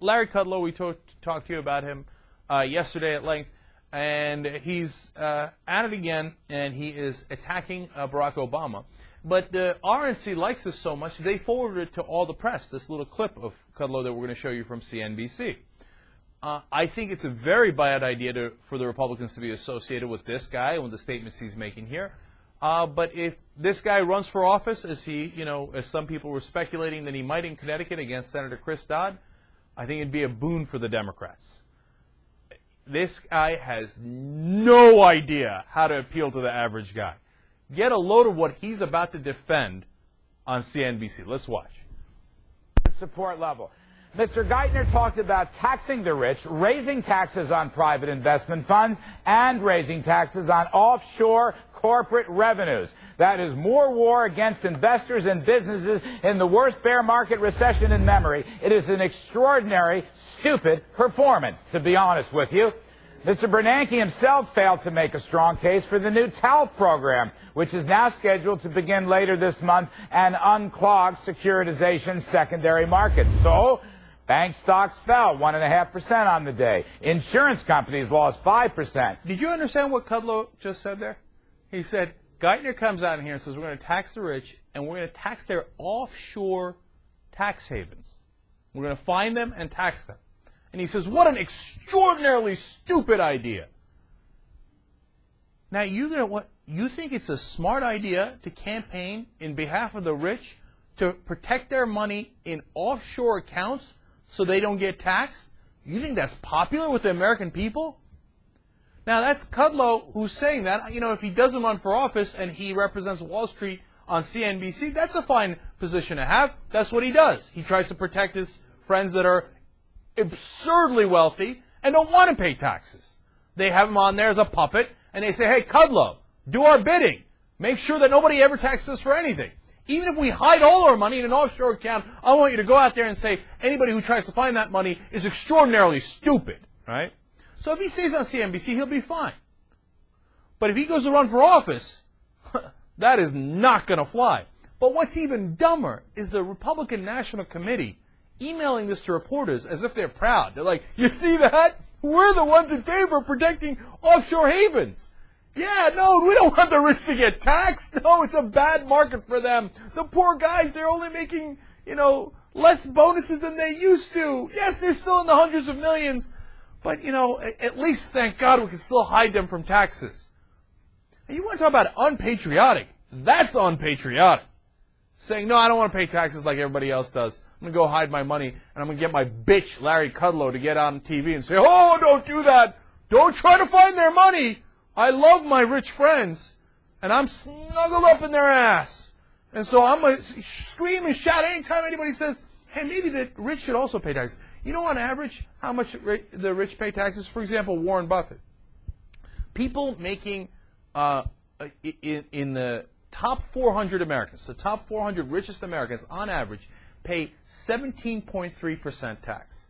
Larry Kudlow, we talked to you about him yesterday at length, and he's at it again, and he is attacking Barack Obama. But the RNC likes this so much, they forwarded it to all the press, this little clip of Kudlow that we're going to show you from CNBC. I think it's a very bad idea for the Republicans to be associated with this guy and with the statements he's making here. But if this guy runs for office, as some people were speculating that he might in Connecticut against Senator Chris Dodd, I think it'd be a boon for the Democrats. This guy has no idea how to appeal to the average guy. Get a load of what he's about to defend on CNBC. Let's watch. Support level. Mr. Geithner talked about taxing the rich, raising taxes on private investment funds, and raising taxes on offshore corporate revenues. That is more war against investors and businesses in the worst bear market recession in memory. It is an extraordinary, stupid performance, to be honest with you. Mr. Bernanke himself failed to make a strong case for the new TALF program, which is now scheduled to begin later this month and unclog securitization secondary markets. So, bank stocks fell 1.5% on the day. Insurance companies lost 5%. Did you understand what Kudlow just said there? He said, Geithner comes out in here and says we're going to tax the rich and we're going to tax their offshore tax havens. We're going to find them and tax them. And he says, what an extraordinarily stupid idea. Now, you think it's a smart idea to campaign in behalf of the rich to protect their money in offshore accounts so they don't get taxed? You think that's popular with the American people? Now, that's Kudlow who's saying that. You know, if he doesn't run for office and he represents Wall Street on CNBC, that's a fine position to have. That's what he does. He tries to protect his friends that are absurdly wealthy and don't want to pay taxes. They have him on there as a puppet, and they say, hey, Kudlow, do our bidding. Make sure that nobody ever taxes us for anything. Even if we hide all our money in an offshore account, I want you to go out there and say anybody who tries to find that money is extraordinarily stupid, right? So if he stays on CNBC, he'll be fine. But if he goes to run for office, that is not going to fly. But what's even dumber is the Republican National Committee emailing this to reporters as if they're proud. They're like, you see that? We're the ones in favor of protecting offshore havens. Yeah, no, we don't want the rich to get taxed. No, it's a bad market for them. The poor guys, they're only making, less bonuses than they used to. Yes, they're still in the hundreds of millions. But, at least, thank God, we can still hide them from taxes. And you want to talk about unpatriotic. That's unpatriotic. Saying, no, I don't want to pay taxes like everybody else does. I'm going to go hide my money, and I'm going to get my bitch, Larry Kudlow, to get on TV and say, oh, don't do that. Don't try to find their money. I love my rich friends, and I'm snuggled up in their ass. And so I'm going to scream and shout anytime anybody says, hey, maybe the rich should also pay taxes. You know, on average, how much the rich pay taxes? For example, Warren Buffett. People making, in the top 400 Americans, the top 400 richest Americans, on average, pay 17.3% tax.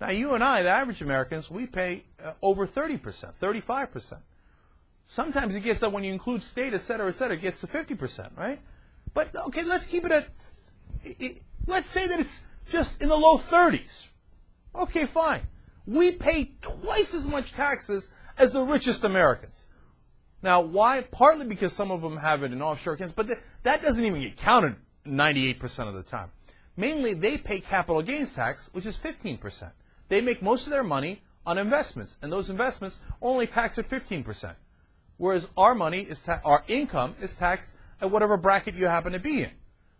Now, you and I, the average Americans, we pay over 30%, 35%. Sometimes it gets up when you include state, et cetera, it gets to 50%, right? But, okay, let's keep it at, let's say that it's just in the low 30s. Okay, fine. We pay twice as much taxes as the richest Americans. Now, why? Partly because some of them have it in offshore accounts, but that doesn't even get counted 98% of the time. Mainly, they pay capital gains tax, which is 15%. They make most of their money on investments, and those investments are only taxed at 15%. Whereas our money our income is taxed at whatever bracket you happen to be in,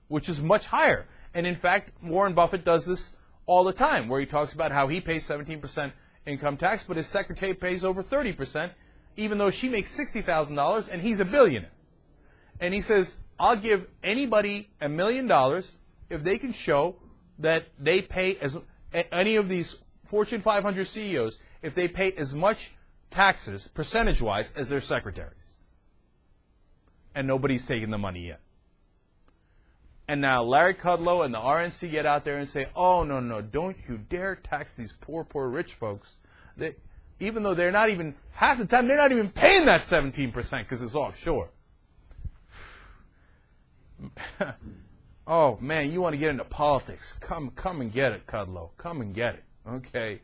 which is much higher. And in fact, Warren Buffett does this all the time, where he talks about how he pays 17% income tax, but his secretary pays over 30%, even though she makes $60,000 and he's a billionaire. And he says, I'll give anybody $1 million if they can show that they pay any of these Fortune 500 CEOs, if they pay as much taxes, percentage-wise, as their secretaries. And nobody's taken the money yet. And now Larry Kudlow and the RNC get out there and say, oh, no, don't you dare tax these poor rich folks. Even though they're not even, half the time, they're not even paying that 17% because it's offshore. Oh man, you want to get into politics? Come and get it, Kudlow. Come and get it. Okay.